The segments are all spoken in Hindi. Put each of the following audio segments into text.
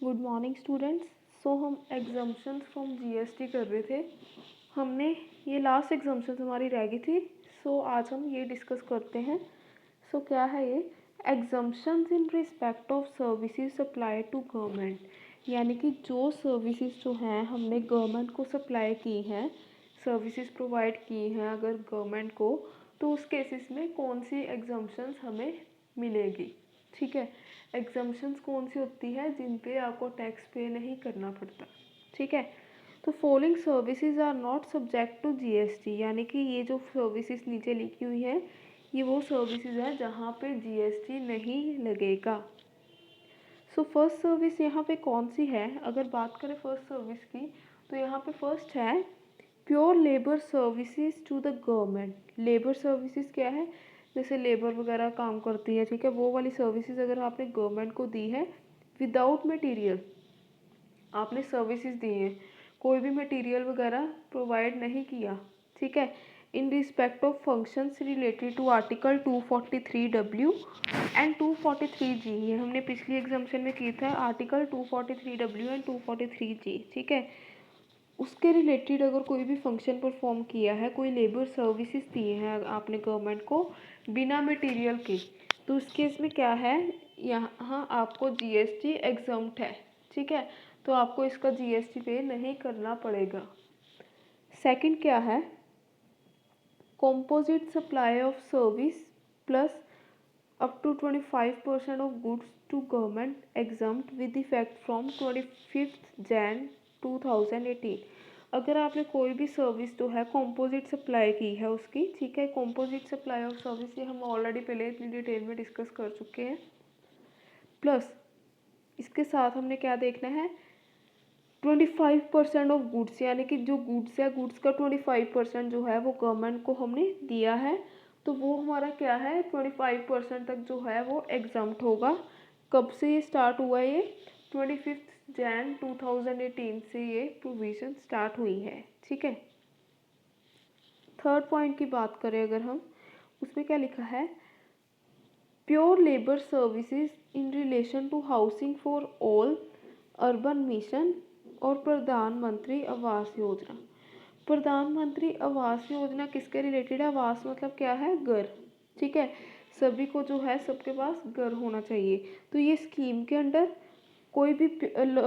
Good morning students. सो हम एग्जाम्पशंस फ्रॉम जीएसटी कर रहे थे। हमने ये लास्ट एग्जाम्पशंस हमारी रह गई थी। सो आज हम ये डिस्कस करते हैं। सो क्या है ये exemptions in respect of services supply to government, यानी कि जो सर्विसेज जो हैं हमने गवर्नमेंट को सप्लाई की हैं, सर्विसेज प्रोवाइड की हैं अगर गवर्नमेंट को, तो उस केसेस में कौन सी एग्जाम्पशंस हमें मिलेगी। ठीक है, एग्जाम्पशंस कौन सी होती है जिन पे आपको टैक्स पे नहीं करना पड़ता। ठीक है, तो following services are not subject to GST, यानी कि ये जो सर्विसेज नीचे लिखी हुई है ये वो सर्विसेज है जहाँ पे जीएसटी नहीं लगेगा। सो फर्स्ट सर्विस यहाँ पे कौन सी है, अगर बात करें फर्स्ट सर्विस की तो यहाँ पे फर्स्ट है pure labour services to the government. Labour services क्या है, जैसे लेबर वगैरह काम करती है, ठीक है, वो वाली सर्विसेज अगर आपने गवर्नमेंट को दी है विदाउट मटेरियल, आपने सर्विसेज दी हैं, कोई भी मटेरियल वगैरह प्रोवाइड नहीं किया, ठीक है, in respect of functions related to article 243W and 243G। ये हमने पिछली एग्जाम्पशन में की था, आर्टिकल 243W एंड 243G, ठीक है। उसके रिलेटेड अगर कोई भी फंक्शन परफॉर्म किया है, कोई लेबर सर्विसेज दिए हैं आपने गवर्नमेंट को बिना मटेरियल के, तो उस केस में क्या है, यहाँ आपको जीएसटी एग्जम्प्ट है। ठीक है, तो आपको इसका जीएसटी पे नहीं करना पड़ेगा। सेकंड क्या है, composite supply of service plus up to 25% of goods to government exempt with effect from 25 Jan 2018। अगर आपने कोई भी सर्विस जो है कॉम्पोजिट सप्लाई की है उसकी, ठीक है, कॉम्पोजिट सप्लाई ऑफ सर्विस ये हम ऑलरेडी पहले इतनी डिटेल में डिस्कस कर चुके हैं। प्लस इसके साथ हमने क्या देखना है, 25% ऑफ गुड्स, यानी कि जो गुड्स है गुड्स का 25% जो है वो गवर्नमेंट को हमने दिया है, तो वो हमारा क्या है 25% तक जो है वो एग्जम्प्ट होगा। कब से ये स्टार्ट हुआ, ये 25 Jan 2018 से ये प्रोविज़न स्टार्ट हुई है। ठीक है, थर्ड पॉइंट की बात करें अगर हम, उसमें क्या लिखा है, pure labour services in relation to housing for all urban mission और प्रधानमंत्री आवास योजना। प्रधानमंत्री आवास योजना किसके रिलेटेड है, आवास मतलब क्या है, घर, ठीक है, सभी को जो है सबके पास घर होना चाहिए, तो ये स्कीम के अंडर कोई भी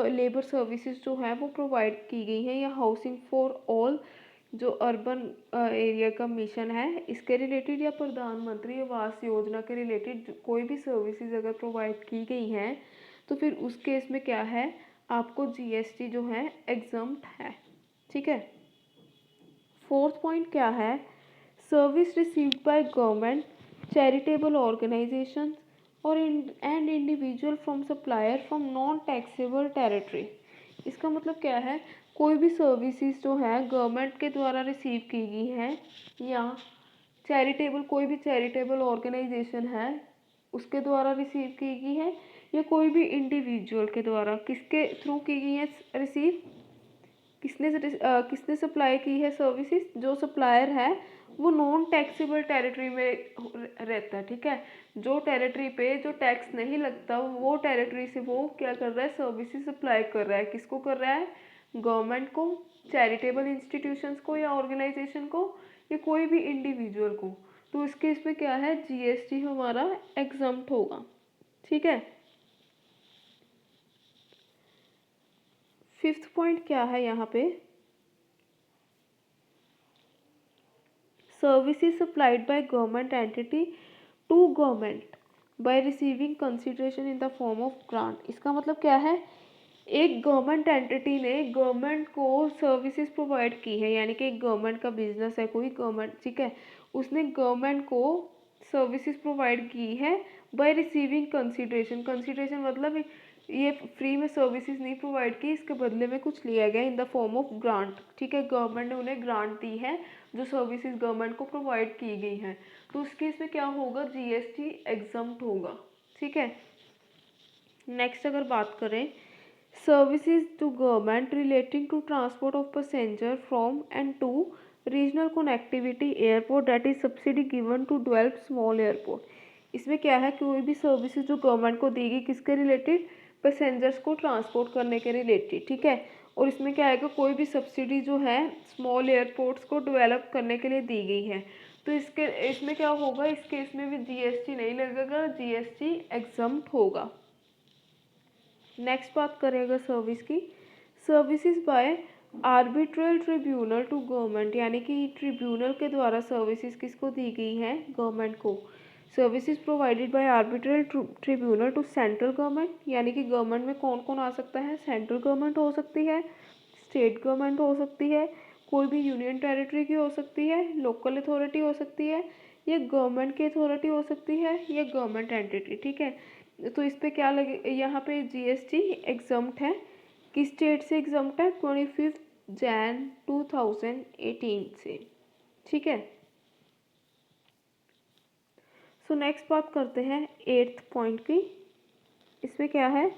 लेबर सर्विसेज जो है वो प्रोवाइड की गई हैं, या हाउसिंग फॉर ऑल जो अर्बन एरिया का मिशन है इसके रिलेटेड, या प्रधानमंत्री आवास योजना के रिलेटेड कोई भी सर्विसेज अगर प्रोवाइड की गई हैं, तो फिर उस केस में क्या है, आपको जीएसटी जो है एग्जम्प्ट है। ठीक है, फोर्थ पॉइंट क्या है, service received by government, charitable organisation और and individual from supplier from non taxable territory. इसका मतलब क्या है, कोई भी सर्विसेज जो है गवर्नमेंट के द्वारा रिसीव की गई हैं, या चैरिटेबल कोई भी चैरिटेबल ऑर्गेनाइजेशन है उसके द्वारा रिसीव की गई है, या कोई भी इंडिविजुअल के द्वारा, किसके थ्रू की गई है रिसीव, किसने सप्लाई की है सर्विसेज, जो सप्लायर है वो नॉन टैक्सेबल टेरिटरी में रहता है। ठीक है, जो टेरिटरी पे जो टैक्स नहीं लगता वो टेरिटरी से वो क्या कर रहा है, सर्विसेज सप्लाई कर रहा है, किसको कर रहा है, गवर्नमेंट को, चैरिटेबल इंस्टीट्यूशंस को या ऑर्गेनाइजेशन को, या कोई भी इंडिविजुअल को, तो इस केस में क्या है, जीएसटी हमारा एग्जम्प्ट होगा। ठीक है, फिफ्थ पॉइंट क्या है यहाँ पे, services supplied by government entity to government by receiving consideration in the form of grant. इसका मतलब क्या है, एक गवर्नमेंट एंटिटी ने गवर्नमेंट को सर्विसेज प्रोवाइड की है, यानी कि एक गवर्नमेंट का बिजनेस है कोई गवर्नमेंट, ठीक है, उसने गवर्नमेंट को सर्विसेज प्रोवाइड की है बाय रिसीविंग कंसिडरेशन। कंसिडरेशन मतलब ये फ्री में सर्विसेज नहीं प्रोवाइड की, इसके बदले में कुछ लिया गया इन द फॉर्म ऑफ ग्रांट। ठीक है, गवर्नमेंट ने उन्हें ग्रांट दी है जो सर्विसेज गवर्नमेंट को प्रोवाइड की गई हैं, तो उस केस में क्या होगा, जीएसटी एग्जम्प्ट होगा। ठीक है, नेक्स्ट अगर बात करें, services to government relating to transport of passenger from and to regional connectivity airport that is subsidy given to develop small airport. इसमें क्या है, कोई भी सर्विसेज जो गवर्नमेंट को दी गई किसके रिलेटेड, पैसेंजर्स को ट्रांसपोर्ट करने के रिलेटेड, ठीक है। और इसमें क्या आएगा, कोई भी सब्सिडी जो है स्मॉल एयरपोर्ट्स को डेवलप करने के लिए दी गई है। तो इसमें क्या होगा, इस केस में भी जीएसटी नहीं लगेगा, जीएसटी एग्जम्प्ट होगा। नेक्स्ट बात करेगा सर्विस की। Services by arbitral tribunal to government, यानी कि ट्रिब्यूनल के द्वारा सर्विसेज किसको दी गई हैं, गवर्नमेंट को। Services provided by arbitral tribunal to central government, यानी कि गवर्नमेंट में कौन कौन आ सकता है, सेंट्रल गवर्नमेंट हो सकती है, स्टेट गवर्नमेंट हो सकती है, कोई भी यूनियन टेरिटरी की हो सकती है, लोकल अथॉरिटी हो सकती है, या गवर्नमेंट की अथॉरिटी हो सकती है, या गवर्नमेंट एंटिटी, ठीक है। तो इस पर क्या लगे, यहाँ पे जीएसटी एग्जम्प्ट है। किस स्टेट से एग्जम्प्ट है, 25 जैन 2018 से, ठीक है। सो नेक्स्ट बात करते हैं 8th पॉइंट की। इसमें क्या है,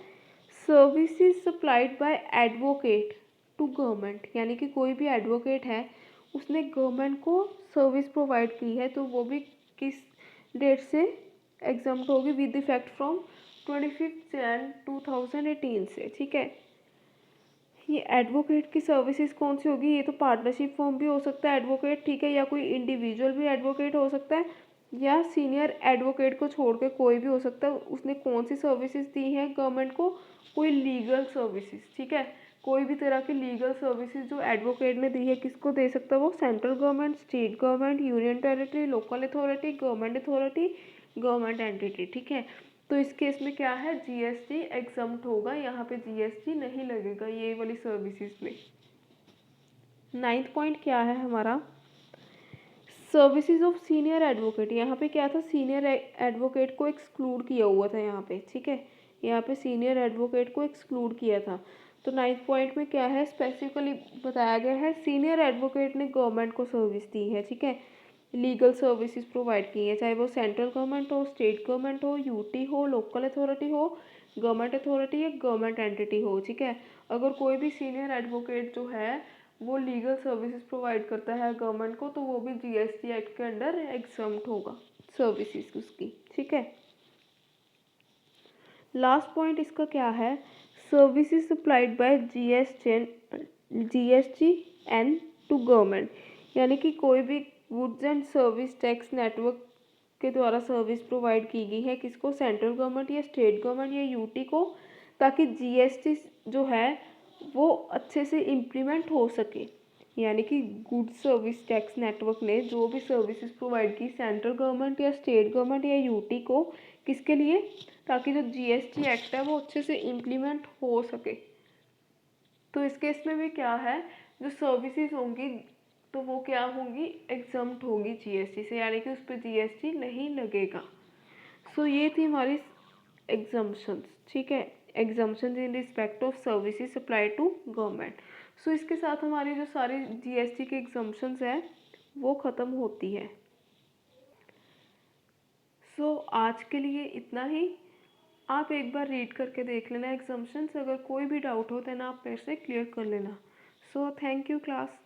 services supplied by advocate to government, यानी कि कोई भी एडवोकेट है उसने गवर्नमेंट को सर्विस प्रोवाइड की है, तो वो भी किस डेट से एग्जम्प्ट होगी, विद इफेक्ट फ्रॉम 25 जैन 2018 से, ठीक है। ये एडवोकेट की सर्विसेज कौन सी होगी, ये तो पार्टनरशिप फॉर्म भी हो सकता है एडवोकेट, ठीक है, या कोई इंडिविजुअल भी एडवोकेट हो सकता है, या सीनियर एडवोकेट को छोड़ के कोई भी हो सकता है। उसने कौन सी सर्विसेज दी है गवर्नमेंट को, कोई लीगल सर्विसेज, ठीक है। कोई भी तरह की लीगल सर्विसेज जो एडवोकेट ने दी है, किसको दे सकता है वो, central government, state government, union territory, local authority, government authority, government entity, ठीक है। तो इस केस में क्या है, जीएसटी एग्जम्प्ट होगा, यहाँ पे जीएसटी नहीं लगेगा ये वाली सर्विसेज में। 9th पॉइंट क्या है हमारा, सर्विसेज ऑफ सीनियर एडवोकेट। यहाँ पे क्या था, सीनियर एडवोकेट को एक्सक्लूड किया हुआ था यहाँ पे, ठीक है। यहाँ पे सीनियर एडवोकेट को एक्सक्लूड किया था। तो 9th पॉइंट में क्या है, स्पेसिफिकली बताया गया है सीनियर एडवोकेट ने गवर्नमेंट को सर्विस दी है, ठीक है, लीगल सर्विसेज प्रोवाइड की है, चाहे वो सेंट्रल गवर्नमेंट हो, स्टेट गवर्नमेंट हो, यूटी हो, लोकल अथॉरिटी हो, गवर्नमेंट अथॉरिटी या गवर्नमेंट एंटिटी हो, ठीक है। अगर कोई भी सीनियर एडवोकेट जो है वो लीगल सर्विसेज प्रोवाइड करता है गवर्नमेंट को, तो वो भी जीएसटी एक्ट के अंडर एग्जम्प्ट होगा सर्विसेज उसकी, ठीक है। लास्ट पॉइंट इसका क्या है, services supplied by GSTN to government, यानी कि कोई भी goods and service tax network के द्वारा सर्विस प्रोवाइड की गई है, किसको, सेंट्रल गवर्नमेंट या स्टेट गवर्नमेंट या यूटी को, ताकि जीएसटी जो है वो अच्छे से इम्प्लीमेंट हो सके। यानी कि गुड्स सर्विस टैक्स नेटवर्क ने जो भी सर्विसेज प्रोवाइड की सेंट्रल गवर्नमेंट या स्टेट गवर्नमेंट या यूटी को, किसके लिए, ताकि जो जीएसटी एक्ट है वो अच्छे से इम्प्लीमेंट हो सके। तो इस केस में भी क्या है, जो सर्विसेज होंगी तो वो क्या होंगी, एग्जम्प्ट होगी जीएसटी से, यानी कि उस पर जीएसटी नहीं लगेगा। सो ये थी हमारी एग्जम्पशंस, ठीक है, exemption in respect of services supply to government. So इसके साथ हमारी जो सारी जीएसटी के एग्जम्पशंस हैं वो ख़त्म होती है। सो आज के लिए इतना ही। आप एक बार रीड करके देख लेना एग्जम्पशंस, अगर कोई भी डाउट हो तो ना आप मेरे से क्लियर कर लेना। So thank you class.